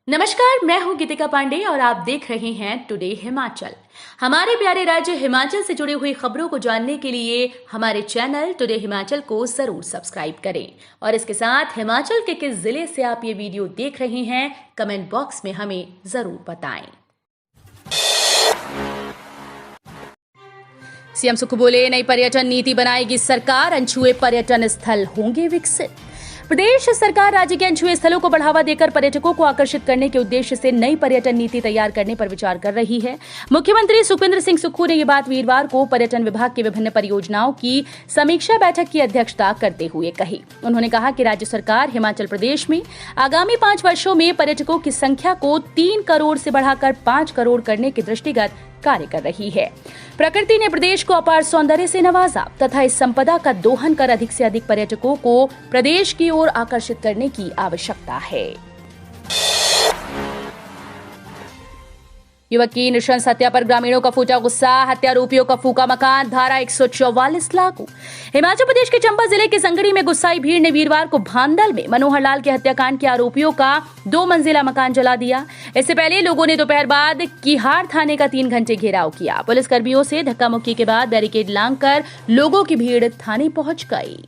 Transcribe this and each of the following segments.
नमस्कार, मैं हूं गीतिका पांडे और आप देख रहे हैं टुडे हिमाचल। हमारे प्यारे राज्य हिमाचल से जुड़ी हुई खबरों को जानने के लिए हमारे चैनल टुडे हिमाचल को जरूर सब्सक्राइब करें और इसके साथ हिमाचल के किस जिले से आप ये वीडियो देख रहे हैं कमेंट बॉक्स में हमें जरूर बताएं। सीएम सुक्खू बोले, नई पर्यटन नीति बनाएगी सरकार, अनछुए पर्यटन स्थल होंगे विकसित। प्रदेश सरकार राज्य के अनछुए स्थलों को बढ़ावा देकर पर्यटकों को आकर्षित करने के उद्देश्य से नई पर्यटन नीति तैयार करने पर विचार कर रही है। मुख्यमंत्री सुखविंदर सिंह सुक्खू ने ये बात वीरवार को पर्यटन विभाग की विभिन्न परियोजनाओं की समीक्षा बैठक की अध्यक्षता करते हुए कही। उन्होंने कहा कि राज्य सरकार हिमाचल प्रदेश में आगामी 5 वर्षों में पर्यटकों की संख्या को 3 करोड़ से बढ़ाकर 5 करोड़ करने के दृष्टिगत कार्य कर रही है। प्रकृति ने प्रदेश को अपार सौंदर्य से नवाजा तथा इस संपदा का दोहन कर अधिक से अधिक पर्यटकों को प्रदेश की ओर आकर्षित करने की आवश्यकता है। युवक की नृशंस हत्या पर ग्रामीणों का फूटा गुस्सा, हत्यारोपियों का फूका मकान, धारा 144 लागू। हिमाचल प्रदेश के चंबा जिले के संगड़ी में गुस्साई भीड़ ने वीरवार को भांदल में मनोहर लाल के हत्याकांड के आरोपियों का 2 मंजिला मकान जला दिया। इससे पहले लोगों ने दोपहर बाद किहाड़ थाने का 3 घंटे घेराव किया। पुलिस कर्मियों से धक्का मुक्की के बाद बैरिकेड लांघकर लोगों की भीड़ थाने पहुंच गई।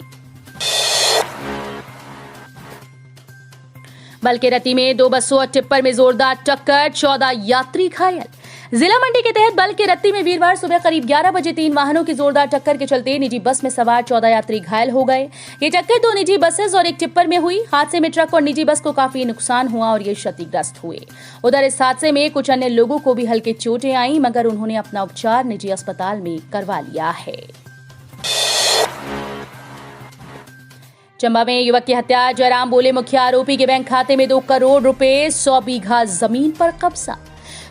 बलकेरती में 2 बसों और टिप्पर में जोरदार टक्कर, 14 यात्री घायल। जिला मंडी के तहत बलकेरती में वीरवार सुबह करीब 11 बजे 3 वाहनों की जोरदार टक्कर के चलते निजी बस में सवार 14 यात्री घायल हो गए। ये टक्कर 2 निजी बसेस और एक टिप्पर में हुई। हादसे में ट्रक और निजी बस को काफी नुकसान हुआ और ये क्षतिग्रस्त हुए। उधर इस हादसे में कुछ अन्य लोगों को भी हल्की चोटें आई, मगर उन्होंने अपना उपचार निजी अस्पताल में करवा लिया है। चंबा में युवक की हत्या, जयराम बोले मुख्य आरोपी के बैंक खाते में 2 करोड़ रुपए, 100 बीघा जमीन पर कब्जा।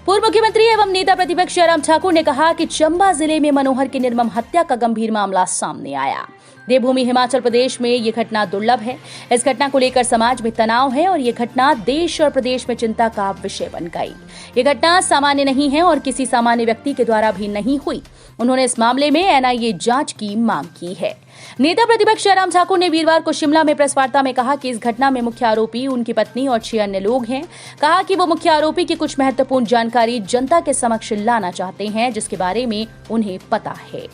पूर्व मुख्यमंत्री एवं नेता प्रतिपक्ष जयराम ठाकुर ने कहा कि चंबा जिले में मनोहर की निर्मम हत्या का गंभीर मामला सामने आया। देवभूमि हिमाचल प्रदेश में ये घटना दुर्लभ है। इस घटना को लेकर समाज में तनाव है और ये घटना देश और प्रदेश में चिंता का विषय बन गई। ये घटना सामान्य नहीं है और किसी सामान्य व्यक्ति के द्वारा भी नहीं हुई। उन्होंने इस मामले में एनआईए जांच की मांग की है। नेता प्रतिपक्ष जयराम ठाकुर ने वीरवार को शिमला में प्रेस वार्ता में कहा कि इस घटना में मुख्य आरोपी, उनकी पत्नी और 6 अन्य लोग हैं। कहा कि वो मुख्य आरोपी की कुछ महत्वपूर्ण जानकारी जनता के समक्ष लाना चाहते हैं, जिसके बारे में उन्हें पता है।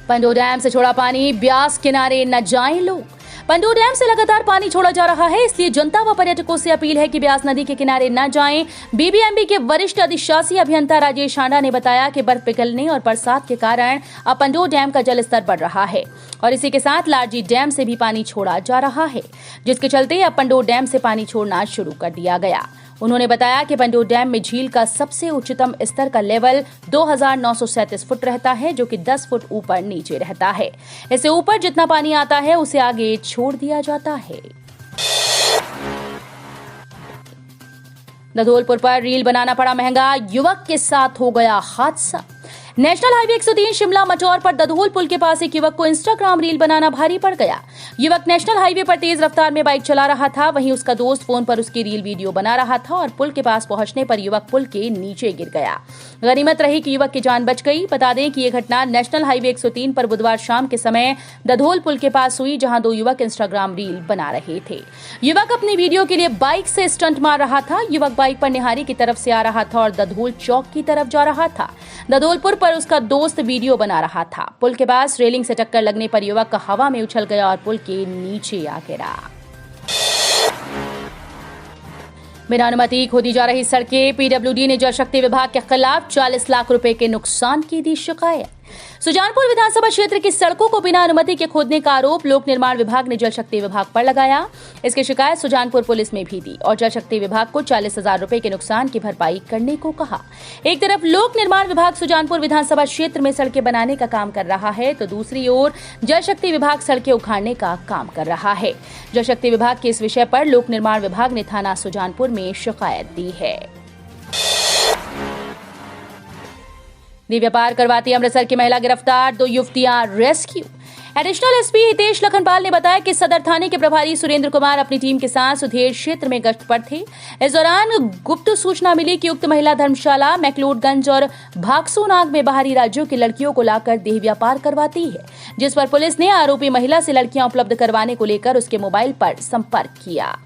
पंडोह डैम से छोड़ा पानी, ब्यास किनारे न जाएं लोग। पंडोह डैम से लगातार पानी छोड़ा जा रहा है, इसलिए जनता व पर्यटकों से अपील है कि ब्यास नदी के किनारे न जाएं। बीबीएमबी के वरिष्ठ अधिशासी अभियंता राजेश हांडा ने बताया कि बर्फ पिघलने और बरसात के कारण अब पंडोह डैम का जलस्तर बढ़ रहा है और इसी के साथ लारजी डैम से भी पानी छोड़ा जा रहा है, जिसके चलते अब पंडोह डैम से पानी छोड़ना शुरू कर दिया गया। उन्होंने बताया कि पंडोह डैम में झील का सबसे उच्चतम स्तर का लेवल 2937 फुट रहता है, जो कि 10 फुट ऊपर नीचे रहता है। इससे ऊपर जितना पानी आता है उसे आगे छोड़ दिया जाता है। धधोलपुर पर रील बनाना पड़ा महंगा, युवक के साथ हो गया हादसा। नेशनल हाईवे 103 शिमला मटौर पर दधोल पुल के पास एक युवक को इंस्टाग्राम रील बनाना भारी पड़ गया। युवक नेशनल हाईवे पर तेज रफ्तार में बाइक चला रहा था, वहीं उसका दोस्त फोन पर उसकी रील वीडियो बना रहा था और पुल के पास पहुंचने पर युवक पुल के नीचे गिर गया। गनीमत रही कि युवक की जान बच गई। बता दें कि यह घटना नेशनल हाईवे 103 पर बुधवार शाम के समय दधोल पुल के पास हुई, जहां 2 युवक इंस्टाग्राम रील बना रहे थे। युवक अपनी वीडियो के लिए बाइक से स्टंट मार रहा था। युवक बाइक पर निहारी की तरफ से आ रहा था और दधोल चौक की तरफ जा रहा था। दधोलपुर पर उसका दोस्त वीडियो बना रहा था। पुल के पास रेलिंग से टक्कर लगने पर युवक का हवा में उछल गया और पुल के नीचे आ गिरा। बिना अनुमति खोदी जा रही सड़कें, पीडब्ल्यूडी ने जल शक्ति विभाग के खिलाफ 40 लाख रुपए के नुकसान की दी शिकायत। सुजानपुर विधानसभा क्षेत्र की सड़कों को बिना अनुमति के खोदने का आरोप लोक निर्माण विभाग ने जल शक्ति विभाग पर लगाया। इसकी शिकायत सुजानपुर पुलिस में भी दी और जल शक्ति विभाग को 40,000 रुपए के नुकसान की भरपाई करने को कहा। एक तरफ लोक निर्माण विभाग सुजानपुर विधानसभा क्षेत्र में सड़कें बनाने का काम कर रहा है, तो दूसरी ओर जल शक्ति विभाग सड़कें उखाड़ने का काम कर रहा है। जल शक्ति विभाग के इस विषय पर लोक निर्माण विभाग ने थाना सुजानपुर में शिकायत दी है। व्यापार करवाती अमृतसर की महिला गिरफ्तार, 2 युवतियां rescue. Additional SP Hitesh Lakhanpal ने बताया कि सदर थाने के प्रभारी सुरेंद्र कुमार अपनी टीम के साथ सुधेर क्षेत्र में गश्त पर थे। इस दौरान गुप्त सूचना मिली कि उक्त महिला धर्मशाला, मैक्लोडगंज और भागसूनाग में बाहरी राज्यों की लड़कियों को लाकर देह व्यापार करवाती है, जिस पर पुलिस ने आरोपी महिला से लड़कियां उपलब्ध करवाने को लेकर उसके मोबाइल पर संपर्क किया।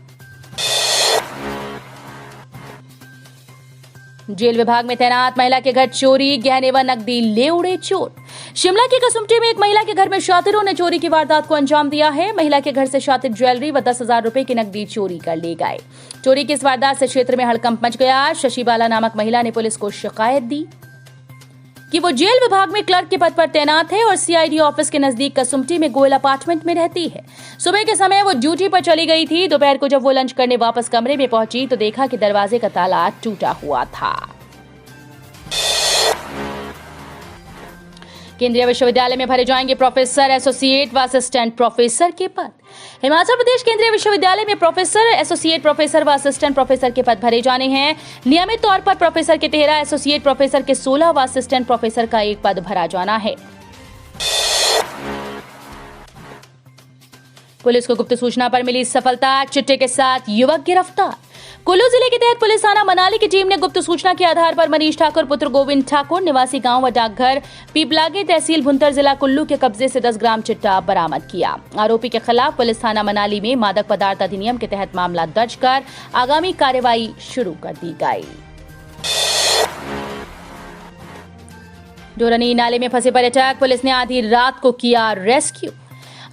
जेल विभाग में तैनात महिला के घर चोरी, गहने व नकदी ले उड़े चोर। शिमला के कसुम्पटी में एक महिला के घर में शातिरों ने चोरी की वारदात को अंजाम दिया है। महिला के घर से शातिर ज्वेलरी व 10,000 रुपए की नकदी चोरी कर ले गए। चोरी की इस वारदात से क्षेत्र में हड़कंप मच गया। शशिबाला नामक महिला ने पुलिस को शिकायत दी कि वो जेल विभाग में क्लर्क के पद पर तैनात है और सीआईडी ऑफिस के नजदीक कसुम्पटी में गोयल अपार्टमेंट में रहती है। सुबह के समय वो ड्यूटी पर चली गई थी। दोपहर को जब वो लंच करने वापस कमरे में पहुंची तो देखा कि दरवाजे का ताला टूटा हुआ था। केंद्रीय विश्वविद्यालय में भरे जाएंगे प्रोफेसर, एसोसिएट व असिस्टेंट प्रोफेसर के पद। हिमाचल प्रदेश केंद्रीय विश्वविद्यालय में प्रोफेसर, एसोसिएट प्रोफेसर व असिस्टेंट प्रोफेसर के पद भरे जाने हैं। नियमित तौर पर प्रोफेसर के 13, एसोसिएट प्रोफेसर के 16 व असिस्टेंट प्रोफेसर का 1 पद भरा जाना है। पुलिस को गुप्त सूचना पर मिली सफलता, चिट्टे के साथ युवक गिरफ्तार। कुल्लू जिले के तहत पुलिस थाना मनाली की टीम ने गुप्त सूचना के आधार पर मनीष ठाकुर पुत्र गोविंद ठाकुर निवासी गांव व डाकघर पीपलागे तहसील भुंतर जिला कुल्लू के कब्जे से 10 ग्राम चिट्टा बरामद किया। आरोपी के खिलाफ पुलिस थाना मनाली में मादक पदार्थ अधिनियम के तहत मामला दर्ज कर आगामी कार्रवाई शुरू कर दी गई। डोरनी नाले में फंसे पर्यटक, पुलिस ने आधी रात को किया रेस्क्यू।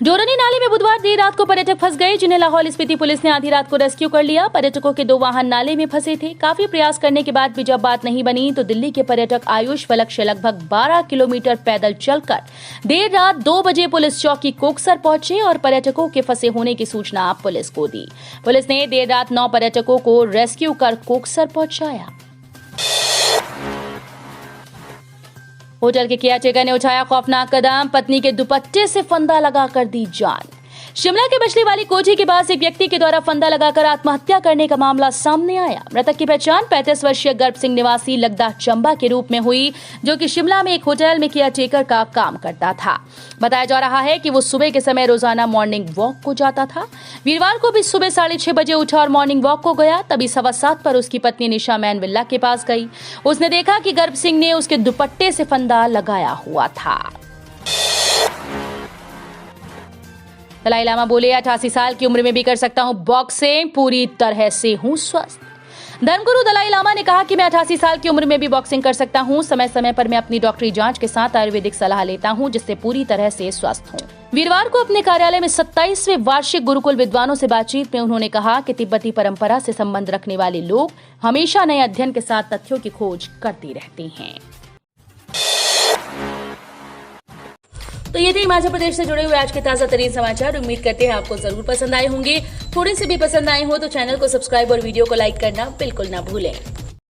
डोरनी नाले में बुधवार देर रात को पर्यटक फंस गए, जिन्हें लाहौल स्पीति पुलिस ने आधी रात को रेस्क्यू कर लिया। पर्यटकों के 2 वाहन नाले में फंसे थे। काफी प्रयास करने के बाद भी जब बात नहीं बनी तो दिल्ली के पर्यटक आयुष फलक से लगभग 12 किलोमीटर पैदल चलकर देर रात 2 बजे पुलिस चौकी कोकसर पहुंचे और पर्यटकों के फंसे होने की सूचना पुलिस को दी। पुलिस ने देर रात 9 पर्यटकों को रेस्क्यू कर कोकसर पहुंचाया। होटल के केयरटेकर ने उठाया खौफनाक कदम, पत्नी के दुपट्टे से फंदा लगाकर दी जान। शिमला के बछली वाली कोठी के पास एक व्यक्ति के द्वारा फंदा लगाकर आत्महत्या करने का मामला सामने आया। मृतक की पहचान 35 वर्षीय गर्भ सिंह निवासी लगदा चंबा के रूप में हुई, जो कि शिमला में एक होटल में केयरटेकर का काम करता था। बताया जा रहा है कि वो सुबह के समय रोजाना मॉर्निंग वॉक को जाता था। वीरवार को भी सुबह 6:30 बजे उठा और मॉर्निंग वॉक को गया। तभी 7:15 पर उसकी पत्नी निशा मैन विल्ला के पास गई। उसने देखा कि गर्भ सिंह ने उसके दुपट्टे से फंदा लगाया हुआ था। दलाई लामा बोले, 88 साल की उम्र में भी कर सकता हूं बॉक्सिंग, पूरी तरह से हूं स्वस्थ। धर्मगुरु दलाई लामा ने कहा कि मैं 88 साल की उम्र में भी बॉक्सिंग कर सकता हूं। समय समय पर मैं अपनी डॉक्टरी जांच के साथ आयुर्वेदिक सलाह लेता हूं, जिससे पूरी तरह से स्वस्थ हूं। वीरवार को अपने कार्यालय में 27वें वार्षिक गुरुकुल विद्वानों से बातचीत में उन्होंने कहा कि तिब्बती परंपरा से संबंध रखने वाले लोग हमेशा नए अध्ययन के साथ तथ्यों की खोज करते रहते हैं। तो ये थे हिमाचल प्रदेश से जुड़े हुए आज के ताजा तरीन समाचार। उम्मीद करते हैं आपको जरूर पसंद आए होंगे। थोड़े से भी पसंद आए हो तो चैनल को सब्सक्राइब और वीडियो को लाइक करना बिल्कुल ना भूलें।